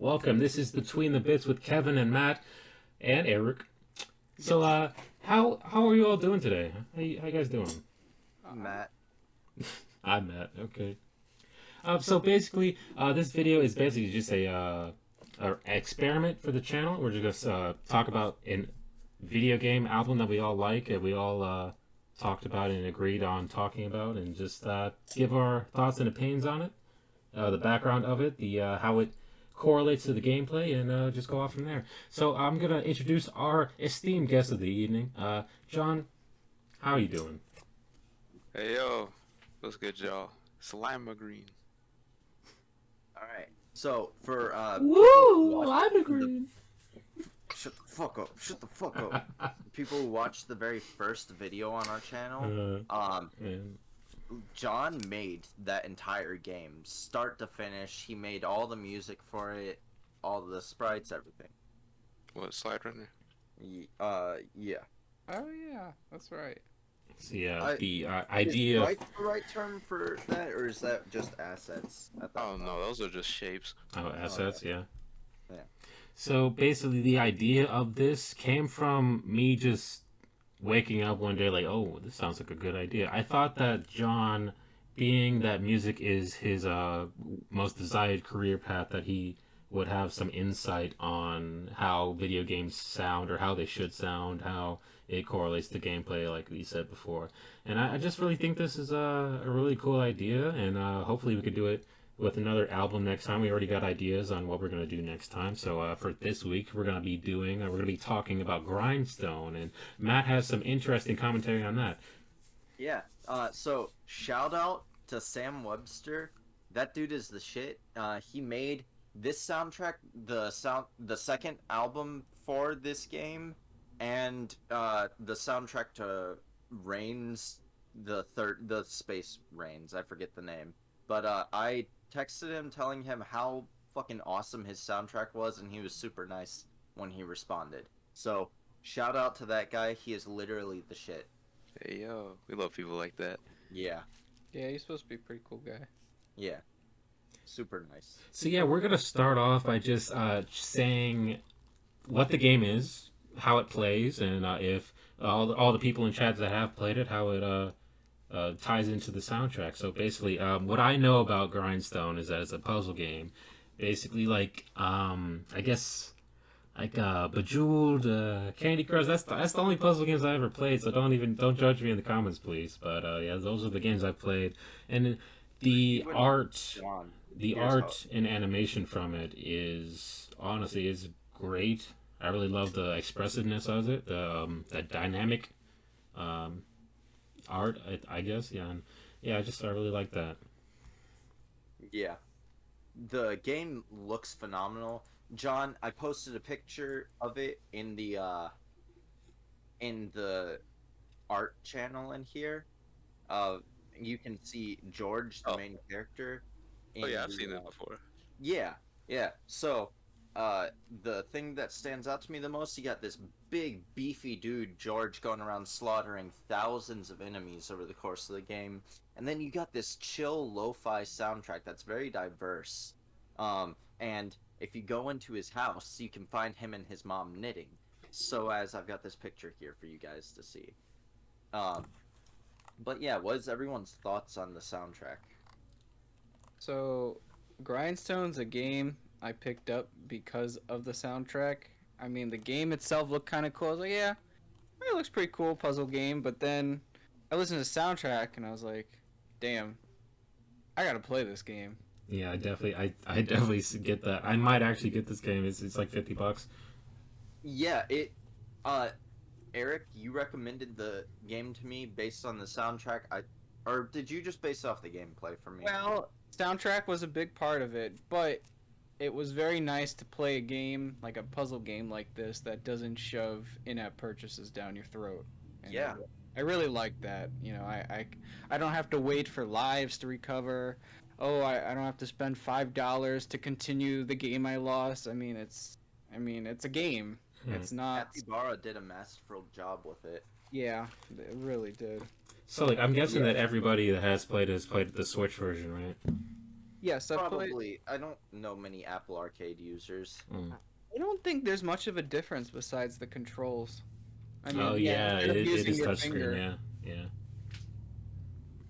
Welcome. This is Between the Bits with Kevin and Matt and Eric. So, how are you all doing today? How you guys doing? Matt. I'm Matt. Okay. So basically, this video is basically just a experiment for the channel. We're just gonna talk about a video game album that we all like and we all talked about and agreed on talking about, and just give our thoughts and opinions on it, the background of it, the how it correlates to the gameplay, and just go off from there. So I'm gonna introduce our esteemed guest of the evening, John. How are you doing? Hey yo, what's good, y'all? Slime green. All right. So for Woo! watch I'm the agreeing. shut the fuck up. Shut the fuck up. People who watched the very first video on our channel, Man. John made that entire game, start to finish. He made all the music for it, all the sprites, everything. What, Slide Runner? Yeah. Oh yeah, that's right. So yeah, I- the Is idea of sprite the right term for that, or is that just assets? At that Oh point? no, those are just shapes. assets, yeah. Yeah. So basically, the idea of this came from me just waking up one day like, oh, this sounds like a good idea. I thought that John, being that music is his most desired career path, that he would have some insight on how video games sound or how they should sound, how it correlates to gameplay, like we said before. And I just really think this is a really cool idea, and hopefully we could do it with another album next time. We already got ideas on what we're going to do next time. So for this week, we're going to be doing, we're going to be talking about Grindstone, and Matt has some interesting commentary on that. Yeah. So shout out to Sam Webster. That dude is the shit. He made this soundtrack, the second album for this game, and the soundtrack to Reigns, the Space Reigns. I forget the name, but I texted him telling him how fucking awesome his soundtrack was, and he was super nice when he responded. So shout out to that guy. He is literally the shit. Hey yo, we love people like that. Yeah. Yeah, he's supposed to be a pretty cool guy. Yeah. Super nice. So yeah, we're going to start off by just saying what the game is, how it plays, and if all the people in chat that have played it, how it ties into the soundtrack. So basically, what I know about Grindstone is that it's a puzzle game. Basically, like I guess like Bejeweled, Candy Crush. That's the only puzzle games I ever played. So don't judge me in the comments, please. But yeah, those are the games I played, and the art. John. The Here's art and animation from it is honestly is great. I really love the expressiveness of it, the dynamic art. I guess, yeah, and yeah. I really like that. Yeah. The game looks phenomenal. John, I posted a picture of it in the art channel in here. You can see George, the Oh. main character. Oh yeah, I've the, seen that before. Yeah, yeah. So, the thing that stands out to me the most, you got this big, beefy dude, George, going around slaughtering thousands of enemies over the course of the game. And then you got this chill, lo-fi soundtrack that's very diverse. And if you go into his house, you can find him and his mom knitting. So, as I've got this picture here for you guys to see. But yeah, what is everyone's thoughts on the soundtrack? So, Grindstone's a game I picked up because of the soundtrack. I mean, the game itself looked kind of cool. I was like, yeah, it looks pretty cool, puzzle game. But then I listened to the soundtrack and I was like, damn, I gotta play this game. Yeah, I definitely get that. I might actually get this game. It's like $50. Yeah, Eric, you recommended the game to me based on the soundtrack. Or did you just base it off the gameplay for me? Well, soundtrack was a big part of it, but it was very nice to play a game, like a puzzle game like this, that doesn't shove in-app purchases down your throat. And Yeah. I really like that. You know, I don't have to wait for lives to recover. Oh, I don't have to spend $5 to continue the game I lost. I mean, it's a game. It's not. Capybara did a masterful job with it. Yeah, it really did. So like I'm guessing that everybody that has played the Switch version, right? Yes, I've played. Probably. I don't know many Apple Arcade users. Mm. I don't think there's much of a difference besides the controls. I Oh mean, yeah, yeah, instead of it using is your touchscreen. finger, Yeah, yeah.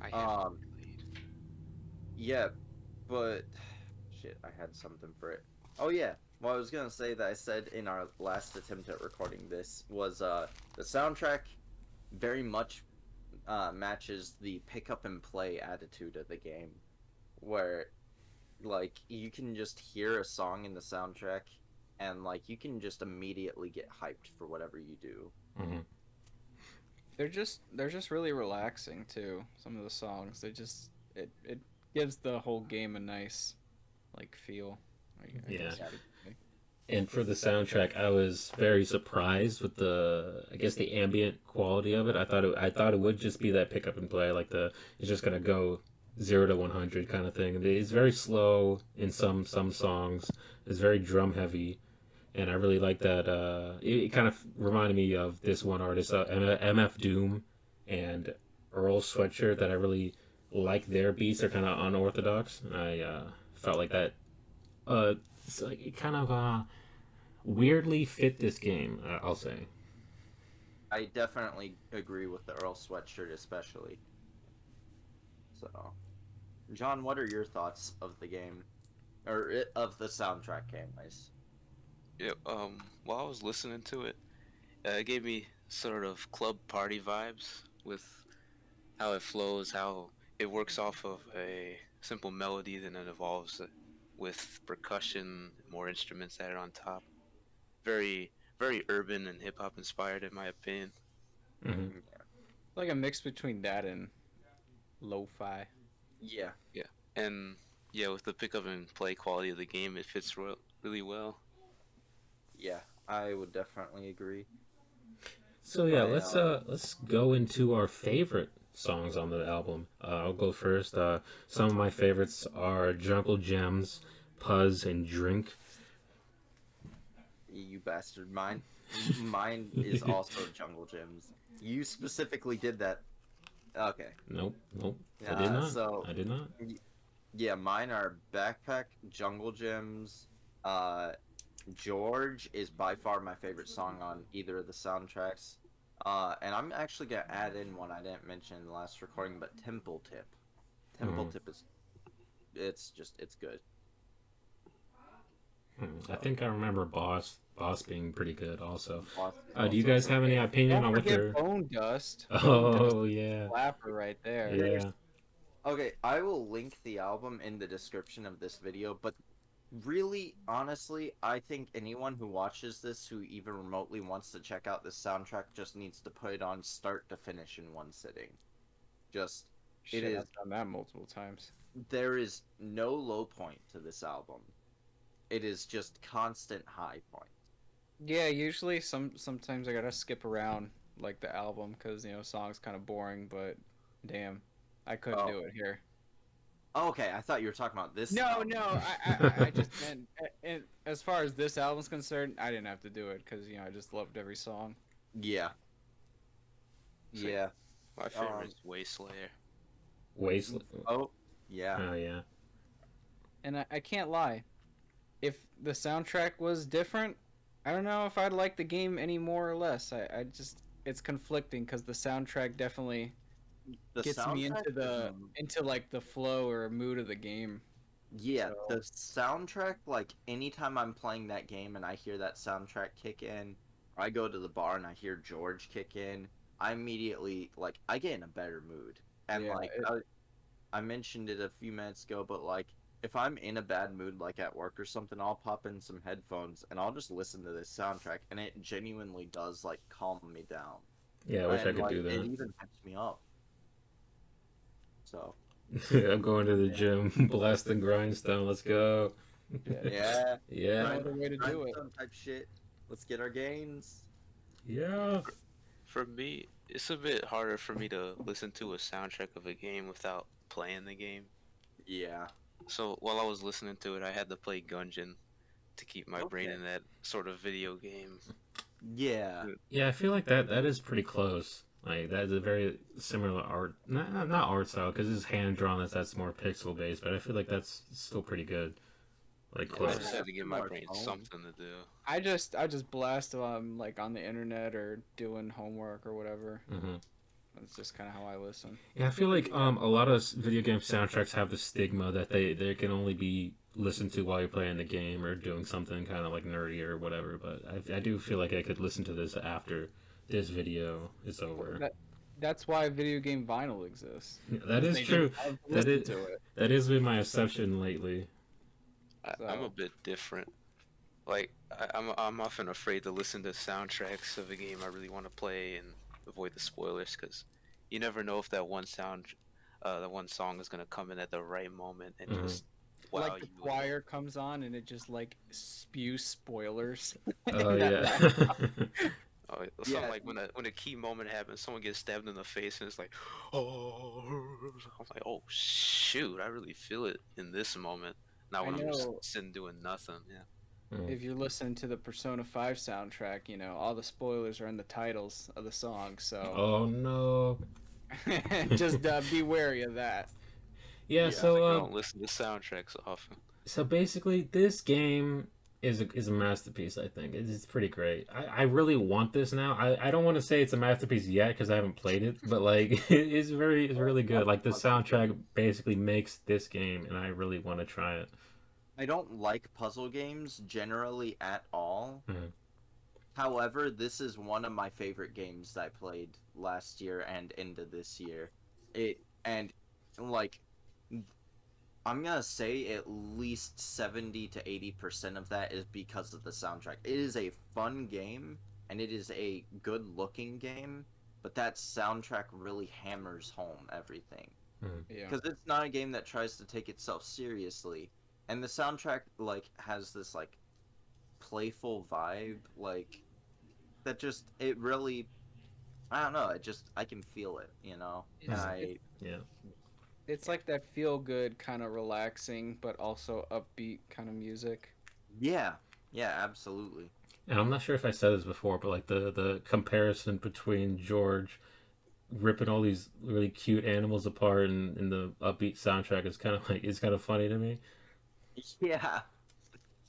I haven't Um, played. yeah, but shit, I had something for it. Oh yeah, well I was gonna say that I said in our last attempt at recording this was the soundtrack very much matches the pick up and play attitude of the game, where like you can just hear a song in the soundtrack and like you can just immediately get hyped for whatever you do. Hmm. they're just really relaxing too. Some of the songs, it gives the whole game a nice like feel. I Yeah. guess you could say. And for the soundtrack, I was very surprised with I guess the ambient quality of it. I thought it would just be that pick up and play, like it's just gonna go 0 to 100 kind of thing. It's very slow in some songs. It's very drum heavy, and I really like that. It kind of reminded me of this one artist, MF Doom, and Earl Sweatshirt. That I really like their beats. They're kind of unorthodox, and I felt like that. It's like it kind of weirdly fit this game. I'll say. I definitely agree with the Earl sweatshirt especially. So, John, what are your thoughts of the game, or of the soundtrack, anyways? Yeah. While I was listening to it, it gave me sort of club party vibes with how it flows, how it works off of a simple melody, then it evolves with percussion, more instruments added on top. Very, very urban and hip hop inspired, in my opinion. Hmm. Like a mix between that and lo-fi. Yeah, Yeah, and yeah, with the pickup and play quality of the game, it fits really well. yeah, I would definitely agree. So yeah, My let's go into our favorite songs on the album. I'll go first. Some of my favorites are Jungle Gems, Puzz, and Drink. you bastard, mine is also Jungle Gyms. You specifically did that. Okay. Nope, nope. I did not. So I did not. yeah, mine are Backpack, Jungle Gyms. Uh, George is by far my favorite song on either of the soundtracks. And I'm actually gonna add in one I didn't mention in the last recording, but Temple Tip. Temple Mhm. Tip is, it's good. I So, think I remember Boss being pretty good also. Boss is Do you also guys have any great. opinion Don't on what forget their? Bone Dust. Bone Dust Oh yeah, slapper right there. yeah. Okay, I will link the album in the description of this video, but really, honestly, I think anyone who watches this who even remotely wants to check out this soundtrack just needs to put it on start to finish in one sitting. Just, it Shit, is, I've done that multiple times. there is no low point to this album. It is just constant high point. Yeah, usually sometimes I gotta skip around like the album because songs kind of boring, but damn, I couldn't Oh, do it here. okay, I thought you were talking about this No, album. no, I just meant as far as this album's concerned, I didn't have to do it because I just loved every song. Yeah, Same. yeah. My favorite is Wayslayer. Wasteland. Oh, yeah. Oh yeah. And I can't lie, if the soundtrack was different, I don't know if I'd like the game any more or less. I just it's conflicting because the soundtrack definitely The gets me soundtrack into is into like the flow or mood of the game. yeah, So the soundtrack, like anytime I'm playing that game and I hear that soundtrack kick in, or I go to the bar and I hear George kick in, I immediately like I get in a better mood. And yeah, like I mentioned it a few minutes ago, but like if I'm in a bad mood like at work or something, I'll pop in some headphones and I'll just listen to this soundtrack and it genuinely does like calm me down. Yeah, I wish I And could like do it that. even hypes me up. So I'm going to the gym, blasting grindstone. Let's go. yeah, Yeah, no other way to do it. grindstone type shit. Let's get our gains. yeah. For me, it's a bit harder for me to listen to a soundtrack of a game without playing the game. Yeah. So while I was listening to it, I had to play Gungeon to keep my brain Okay. in that sort of video game. Yeah. Yeah, I feel like that is pretty close. Like that is a very similar art, not art style because it's hand drawn. That's more pixel based, but I feel like that's still pretty good. Like Yeah, I close. just had to give my Similar brain tone. something to do. I just blast like on the internet or doing homework or whatever. Hmm. That's just kind of how I listen. Yeah, I feel like a lot of video game soundtracks have the stigma that they can only be listened to while you're playing the game or doing something kind of like nerdy or whatever. But I do feel like I could listen to this after this video is over. That's why video game vinyl exists. That 'Cause is they just true. love to That listen is to it. that has been my exception lately. I'm a So bit different. Like I'm often afraid to listen to soundtracks of a game I really want to play and avoid the spoilers because you never know if that one song is gonna come in at the right moment and Mhm. just wow like the you. choir comes on and it just like spews spoilers. Oh That yeah. last Oh, Yeah. something like when a key moment happens, someone gets stabbed in the face and it's like, oh, I'm like, oh shoot, I really feel it in this moment. Not I when I'm just know sitting doing nothing. Yeah. if you're listening to the Persona 5 soundtrack, all the spoilers are in the titles of the song, so Oh no. just be wary of that. Yeah. It's like So I don't listen to soundtracks often. so basically, this game is a masterpiece. I think it's pretty great. I really want this now. I don't want to say it's a masterpiece yet because I haven't played it, but like it's really good. Like the soundtrack basically makes this game, and I really want to try it. I don't like puzzle games generally at all. Mhm. However, this is one of my favorite games that I played last year and into this year. It and like I'm gonna say at least 70 to 80% of that is because of the soundtrack. It is a fun game and it is a good looking game, but that soundtrack really hammers home everything. Yeah. Because it's not a game that tries to take itself seriously. And the soundtrack like has this like playful vibe, like that just it really I don't know, I can feel it, you know? And It's, I Yeah. it's like that feel good kind of relaxing but also upbeat kind of music. yeah, yeah, absolutely. And I'm not sure if I said this before, but like the comparison between George ripping all these really cute animals apart in the upbeat soundtrack is kind of like it's kind of funny to me. Yeah.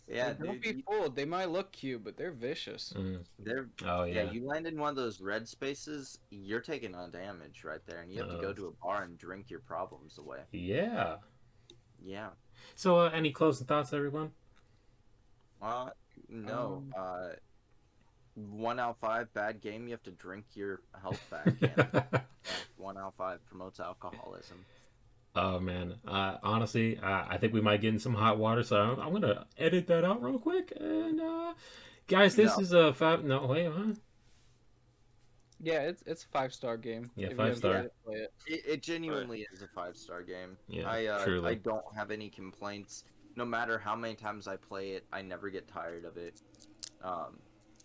Yeah, Like, don't dude, be fooled. They might look cute, but they're vicious. Mm. they're Oh yeah, yeah. you land in one of those red spaces, you're taking on damage right there, and you have to go to a bar and drink your problems away. Yeah. Yeah. So any closing thoughts, everyone? Uh, no. 1 out of 5 bad game. You have to drink your health back. And 1 out of 5 promotes alcoholism. Oh man, honestly, I think we might get in some hot water, so I'm gonna edit that out real quick. And guys, this No. is a five. No, wait, huh? Yeah, it's a 5-star game. Yeah, If you 5 haven't star. tried it, play it. It genuinely is a 5-star game. Yeah, I truly. don't have any complaints. No matter how many times I play it, I never get tired of it.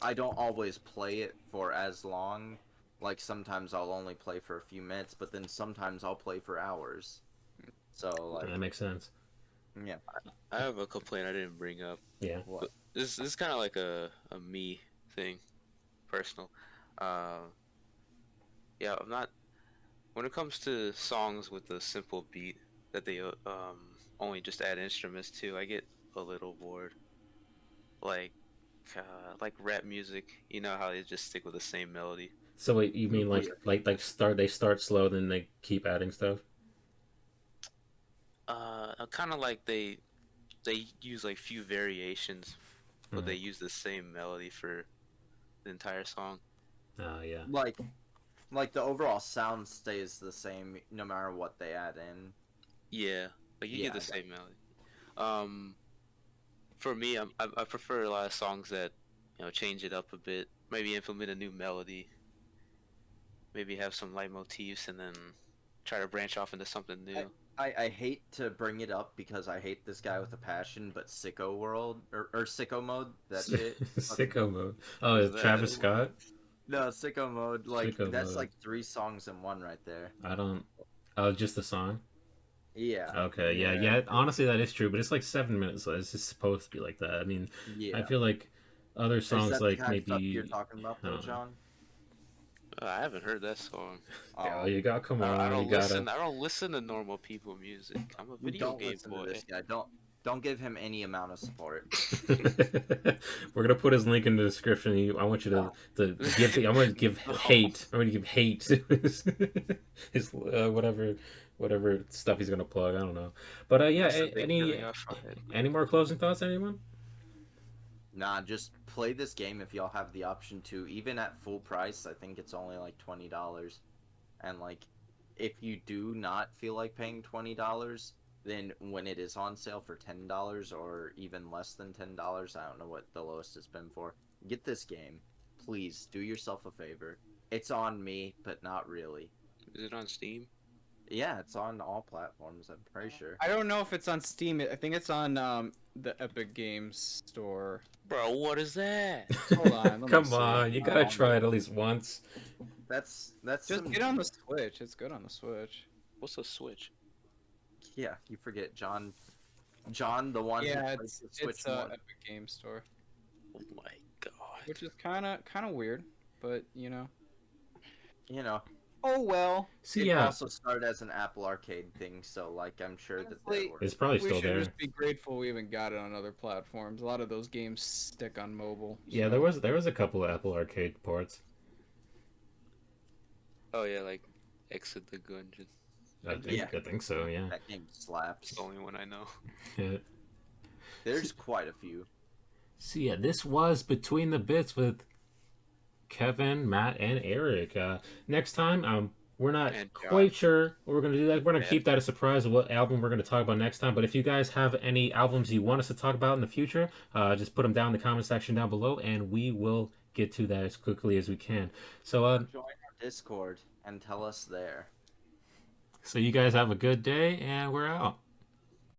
I don't always play it for as long. Like sometimes I'll only play for a few minutes, but then sometimes I'll play for hours. So like, That makes sense. yeah. I have a complaint I didn't bring up. Yeah. What? This is kind of like a me thing, personal. Uh, yeah, I'm not. When it comes to songs with a simple beat that they only just add instruments to, I get a little bored. Like like rap music, you know how they just stick with the same melody. So wait, you mean Yeah. they start slow, then they keep adding stuff? Kind of like they use like few variations, but they Mhm. use the same melody for the entire song. Oh yeah. Like the overall sound stays the same no matter what they add in. Yeah, like you Yeah, get the same melody. Um, for me, I prefer a lot of songs that change it up a bit. Maybe implement a new melody. Maybe have some light motifs, and then try to branch off into something new. I hate to bring it up because I hate this guy with a passion, but Sicko World or Sicko Mode, that shit. Sicko mode. Oh, What it's is Travis that? Scott. No, Sicko Mode, like Sicko that's Mode. like 3 songs in one right there. I don't. Oh, just the song. Yeah. Okay, yeah. Honestly, that is true, but it's like 7 minutes, so it's just supposed to be like that. I mean, I Yeah. feel like other Is songs that the like kind of stuff you're maybe talking about I though, don't know. John? I haven't heard that song. Yeah, Oh, you got. Come I on, you don't gotta. listen. I don't listen to normal people music. I'm a video don't game listen to boy. this guy. Don't give him any amount of support. We're gonna put his link in the description. I want you to give. I'm gonna give No. hate. I'm gonna give hate to his whatever stuff he's gonna plug. I don't know. But yeah. That's the big feeling I find. Any more closing thoughts, anyone? Nah, just play this game if y'all have the option to. Even at full price, I think it's only like $20. And like, if you do not feel like paying $20, then when it is on sale for $10 or even less than $10, I don't know what the lowest it's been for. Get this game, please. Do yourself a favor. It's on me, but not really. Is it on Steam? Yeah, it's on all platforms. I'm pretty sure. I don't know if it's on Steam. I think it's on the Epic Games store. Bro, what is that? Hold on, let me Come see. on, you gotta try it at least once. That's Just some... get on the Switch. It's good on the Switch. What's a Switch? Yeah, you forget John. John, the one Yeah, who plays the Switch it's more. Epic Games store, Oh my god. which is kind of weird, but you know. You know, Oh well. See, it yeah, also started as an Apple Arcade thing, so like I'm sure that Honestly, works. it's probably We still should there. just be grateful we even got it on other platforms. A lot of those games stick on mobile. Yeah, so- there was a couple of Apple Arcade ports. Oh yeah, like Exit the Gungeon. I think so. Yeah. That game slaps. It's the only one I know. Yeah. There's quite a few. So yeah, this was Between the Bits with Kevin, Matt, and Eric. Next time, we're not And John. quite sure what we're gonna do. That we're gonna Yeah. keep that a surprise of what album we're gonna talk about next time. But if you guys have any albums you want us to talk about in the future, just put them down in the comment section down below, and we will get to that as quickly as we can. So Join our Discord and tell us there. so you guys have a good day, and we're out.